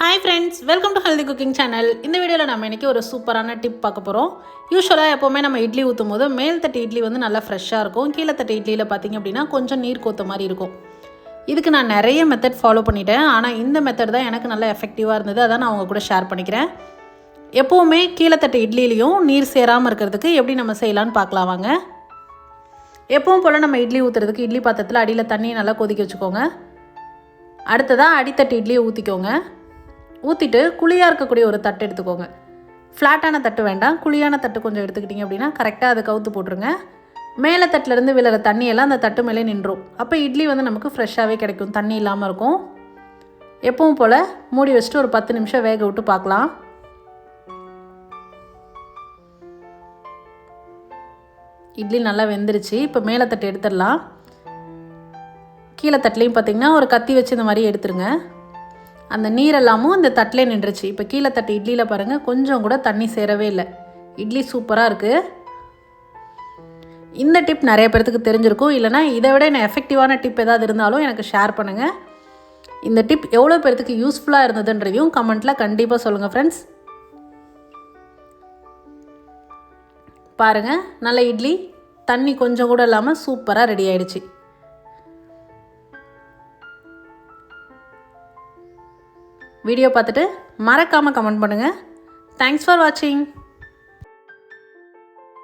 Hi friends, welcome to Healthy Cooking Channel. இந்த வீடியோல நாம இன்னைக்கு ஒரு சூப்பரான டிப் பார்க்க போறோம். யூசுவலா எப்பவுமே நம்ம இட்லி ஊத்தும்போது மேல் தட்டு இட்லி வந்து நல்லா ஃப்ரெஷ்ஷா இருக்கும். கீழ தட்டு இட்லில பாத்தீங்க அப்படினா கொஞ்சம் நீர் கோத்த மாதிரி இருக்கும். இதுக்கு நான் நிறைய மெத்தட் ஃபாலோ பண்ணிட்டேன். ஆனா இந்த மெத்தட் தான் எனக்கு நல்ல எஃபெக்டிவா இருந்தது. அத நான் உங்க கூட ஷேர் பண்ணிக்கிறேன். எப்பவுமே கீழ தட்டு இட்லிலயும் நீர் சேராம இருக்கிறதுக்கு எப்படி நம்ம செய்யலாம்னு பார்க்கலாம் வாங்க. எப்பவும் போல நம்ம இட்லி ஊத்துறதுக்கு இட்லி பாத்திரத்துல அடியில தண்ணி நல்லா கொதிக்க வச்சுக்கோங்க. அடுத்ததா அடித்தட்டு இட்லியை ஊத்திக்கோங்க. ஊற்றிட்டு குழியாக இருக்கக்கூடிய ஒரு தட்டு எடுத்துக்கோங்க. ஃப்ளாட்டான தட்டு வேண்டாம், குழியான தட்டு கொஞ்சம் எடுத்துக்கிட்டிங்க அப்படின்னா கரெக்டாக அதை கவுத்து போட்டுருங்க. மேலே தட்டிலேருந்து விழுற தண்ணியெல்லாம் அந்த தட்டு மேலே நின்றும். அப்போ இட்லி வந்து நமக்கு ஃப்ரெஷ்ஷாகவே கிடைக்கும், தண்ணி இல்லாமல் இருக்கும். எப்பவும் போல் மூடி வச்சுட்டு ஒரு 10 நிமிஷம் வேக விட்டு பார்க்கலாம். இட்லி நல்லா வெந்துருச்சு. இப்போ மேலே தட்டு எடுத்துடலாம். கீழே தட்டுலையும் பார்த்திங்கன்னா ஒரு கத்தி வச்சு இந்த மாதிரி எடுத்துருங்க. அந்த நீரெல்லாமும் இந்த தட்டிலே நின்றுச்சு. இப்போ கீழே தட்டு இட்லியில் பாருங்கள், கொஞ்சம் கூட தண்ணி சேரவே இல்லை. இட்லி சூப்பராக இருக்குது. இந்த டிப் நிறைய பேர்த்துக்கு தெரிஞ்சிருக்கும். இல்லைனா இதை விட என்ன எஃபெக்டிவான டிப் ஏதாவது இருந்தாலும் எனக்கு ஷேர் பண்ணுங்கள். இந்த டிப் எவ்வளோ பேர்த்துக்கு யூஸ்ஃபுல்லாக இருந்ததுன்றதையும் கமெண்ட்டில் கண்டிப்பாக சொல்லுங்கள் ஃப்ரெண்ட்ஸ். பாருங்கள், நல்ல இட்லி தண்ணி கொஞ்சம் கூட இல்லாமல் சூப்பராக ரெடி ஆகிடுச்சு. வீடியோ பார்த்துட்டு மறக்காமல் கமெண்ட் பண்ணுங்கள். தேங்க்ஸ் ஃபார் வாட்சிங்.